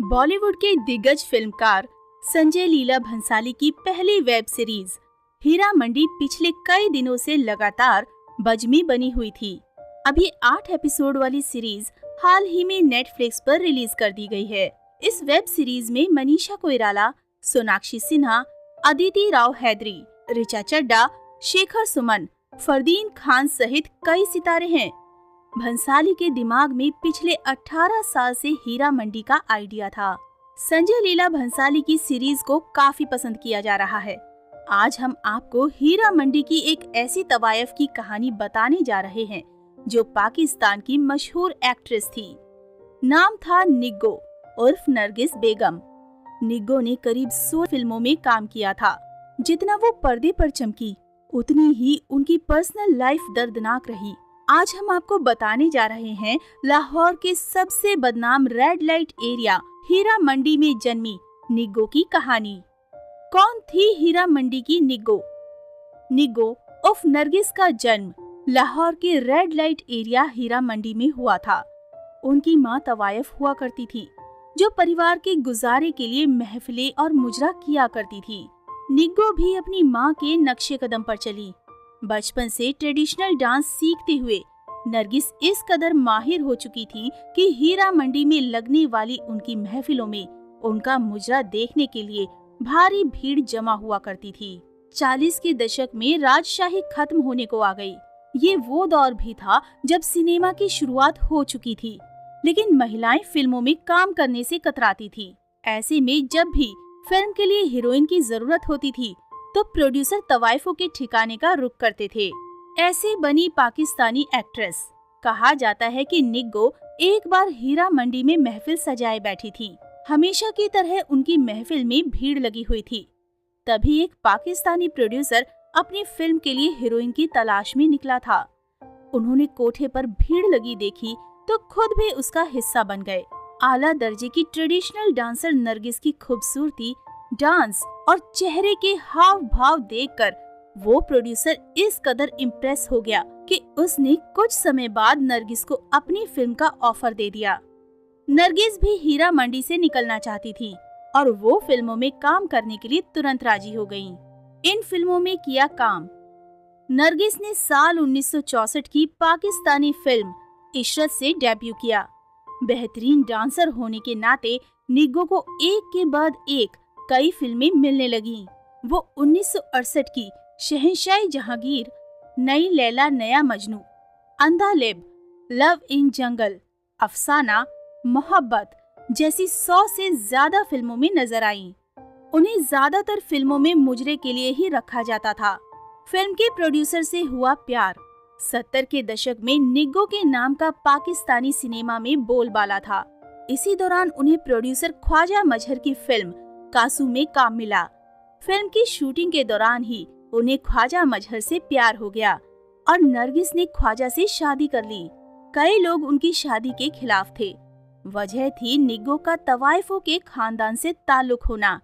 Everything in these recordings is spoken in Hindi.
बॉलीवुड के दिग्गज फिल्मकार संजय लीला भंसाली की पहली वेब सीरीज हीरा मंडी पिछले कई दिनों से लगातार बजमी बनी हुई थी। अब ये 8 एपिसोड वाली सीरीज हाल ही में नेटफ्लिक्स पर रिलीज कर दी गई है। इस वेब सीरीज में मनीषा कोइराला, सोनाक्षी सिन्हा, अदिति राव हैदरी, ऋचा चड्ढा, शेखर सुमन, फरदीन खान सहित कई सितारे हैं। भंसाली के दिमाग में पिछले 18 साल से हीरा मंडी का आइडिया था। संजय लीला भंसाली की सीरीज को काफी पसंद किया जा रहा है। आज हम आपको हीरा मंडी की एक ऐसी तवायफ की कहानी बताने जा रहे हैं जो पाकिस्तान की मशहूर एक्ट्रेस थी। नाम था निग्गो उर्फ नरगिस बेगम। निग्गो ने करीब 100 फिल्मों में काम किया था। जितना वो पर्दे पर चमकी उतनी ही उनकी पर्सनल लाइफ दर्दनाक रही। आज हम आपको बताने जा रहे हैं लाहौर के सबसे बदनाम red light area Heera Mandi में जन्मी निग्गो की कहानी। कौन थी हीरा मंडी की निग्गो? निग्गो उर्फ नरगिस का जन्म लाहौर के red light area Heera Mandi में हुआ था। उनकी मां तवायफ हुआ करती थी जो परिवार के गुजारे के लिए महफिलें और मुजरा किया करती थी। निग्गो भी अपनी मां के नक्शे कदम पर चली। बचपन से ट्रेडिशनल डांस सीखते हुए नरगिस इस कदर माहिर हो चुकी थी कि हीरा मंडी में लगने वाली उनकी महफिलों में उनका मुजरा देखने के लिए भारी भीड़ जमा हुआ करती थी। 40 के दशक में राजशाही खत्म होने को आ गई। ये वो दौर भी था जब सिनेमा की शुरुआत हो चुकी थी, लेकिन महिलाएं फिल्मों में काम करने से कतराती थी। ऐसे में जब भी फिल्म के लिए हीरोइन की जरूरत होती थी तो प्रोड्यूसर तवाइफों के ठिकाने का रुख करते थे। ऐसे बनी पाकिस्तानी एक्ट्रेस। कहा जाता है कि निग्गो एक बार हीरा मंडी में महफिल सजाए बैठी थी। हमेशा की तरह उनकी महफिल में भीड़ लगी हुई थी। तभी एक पाकिस्तानी प्रोड्यूसर अपनी फिल्म के लिए हीरोइन की तलाश में निकला था। उन्होंने कोठे पर भीड़ लगी देखी तो खुद भी उसका हिस्सा बन गए। आला दर्जे की ट्रेडिशनल डांसर नरगिस की खूबसूरती, डांस और चेहरे के हाव भाव देखकर वो प्रोड्यूसर इस कदर इम्प्रेस हो गया कि उसने कुछ समय बाद नरगिस को अपनी फिल्म का ऑफर दे दिया। नरगिस भी हीरा मंडी से निकलना चाहती थी और वो फिल्मों में काम करने के लिए तुरंत राजी हो गईं। इन फिल्मों में किया काम। नरगिस ने साल 1964 की पाकिस्तानी फिल्म इशरत से डेब्यू किया। बेहतरीन डांसर होने के नाते निग्गो को एक के बाद एक कई फिल्में मिलने लगीं। वो 1968 की शहंशाही जहांगीर, नई लैला नया मजनू, अंधा लेब, लव इन जंगल, अफसाना, मोहब्बत जैसी 100 से ज्यादा फिल्मों में नजर आईं। उन्हें ज्यादातर फिल्मों में मुजरे के लिए ही रखा जाता था। फिल्म के प्रोड्यूसर से हुआ प्यार। 70 के दशक में निग्गो के नाम का पाकिस्तानी सिनेमा में बोलबाला था। इसी दौरान उन्हें प्रोड्यूसर ख्वाजा मजहर की फिल्म कासू में काम मिला। फिल्म की शूटिंग के दौरान ही उन्हें ख्वाजा मजहर से प्यार हो गया और नरगिस ने ख्वाजा से शादी कर ली। कई लोग उनकी शादी के खिलाफ थे। वजह थी निग्गो का तवाइफों के खानदान से ताल्लुक होना,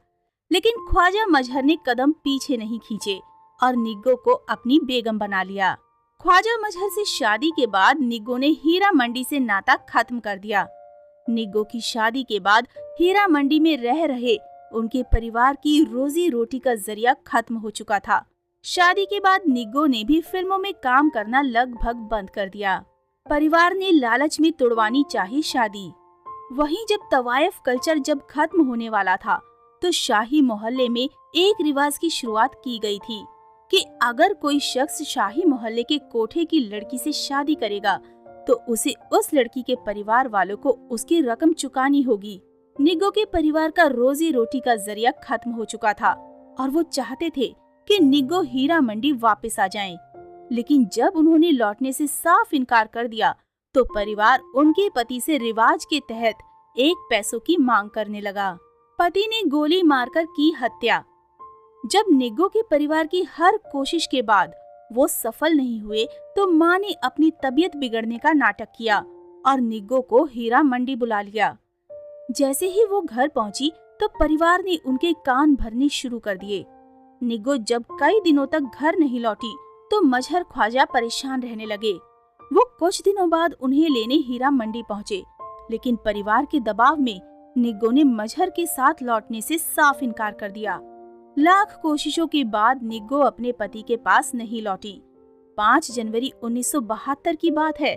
लेकिन ख्वाजा मजहर ने कदम पीछे नहीं खींचे और निग्गो को अपनी बेगम बना लिया। ख्वाजा मजहर से शादी के बाद निग्गो ने हीरा मंडी से नाता खत्म कर दिया। निग्गो की शादी के बाद हीरा मंडी में रह रहे उनके परिवार की रोजी रोटी का जरिया खत्म हो चुका था। शादी के बाद निग्गो ने भी फिल्मों में काम करना लगभग बंद कर दिया। परिवार ने लालच में तुड़वानी चाही शादी। वहीं जब तवायफ कल्चर जब खत्म होने वाला था तो शाही मोहल्ले में एक रिवाज की शुरुआत की गई थी कि अगर कोई शख्स शाही मोहल्ले के कोठे की लड़की से शादी करेगा तो उसे उस लड़की के परिवार वालों को उसकी रकम चुकानी होगी। निग्गो के परिवार का रोजी रोटी का जरिया खत्म हो चुका था और वो चाहते थे कि निग्गो हीरा मंडी वापस आ जाएं। लेकिन जब उन्होंने लौटने से साफ इनकार कर दिया तो परिवार उनके पति से रिवाज के तहत 1 पैसों की मांग करने लगा। पति ने गोली मारकर की हत्या। जब निग्गो के परिवार की हर कोशिश के बाद वो सफल नहीं हुए तो मां ने अपनी तबीयत बिगड़ने का नाटक किया और निग्गो को हीरा मंडी बुला लिया। जैसे ही वो घर पहुंची तो परिवार ने उनके कान भरने शुरू कर दिए। निग्गो जब कई दिनों तक घर नहीं लौटी तो मजहर ख्वाजा परेशान रहने लगे। वो कुछ दिनों बाद उन्हें लेने हीरा मंडी पहुंचे, लेकिन परिवार के दबाव में निग्गो ने मजहर के साथ लौटने से साफ इनकार कर दिया। लाख कोशिशों के बाद निग्गो अपने पति के पास नहीं लौटी। 5 जनवरी 1972 की बात है।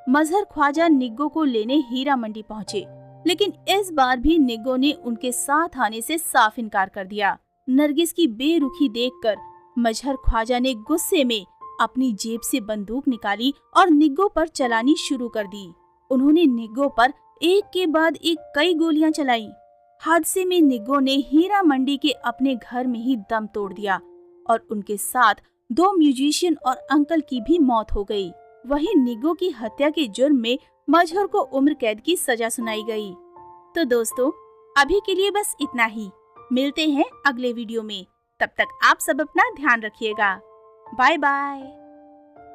मजहर ख्वाजा निग्गो को लेने हीरा मंडी पहुंचे, लेकिन इस बार भी निग्गो ने उनके साथ आने से साफ इनकार कर दिया। नरगिस की बेरुखी देखकर मजहर ख्वाजा ने गुस्से में अपनी जेब से बंदूक निकाली और निग्गो पर चलानी शुरू कर दी। उन्होंने निग्गो पर एक के बाद एक कई गोलियां चलाई। हादसे में निग्गो ने हीरा मंडी के अपने घर में ही दम तोड़ दिया और उनके साथ 2 म्यूजिशियन और अंकल की भी मौत हो गई। वहीं निग्गो की हत्या के जुर्म में मजहर को उम्र कैद की सजा सुनाई गई। तो दोस्तों, अभी के लिए बस इतना ही। मिलते हैं अगले वीडियो में। तब तक आप सब अपना ध्यान रखिएगा। Bye bye.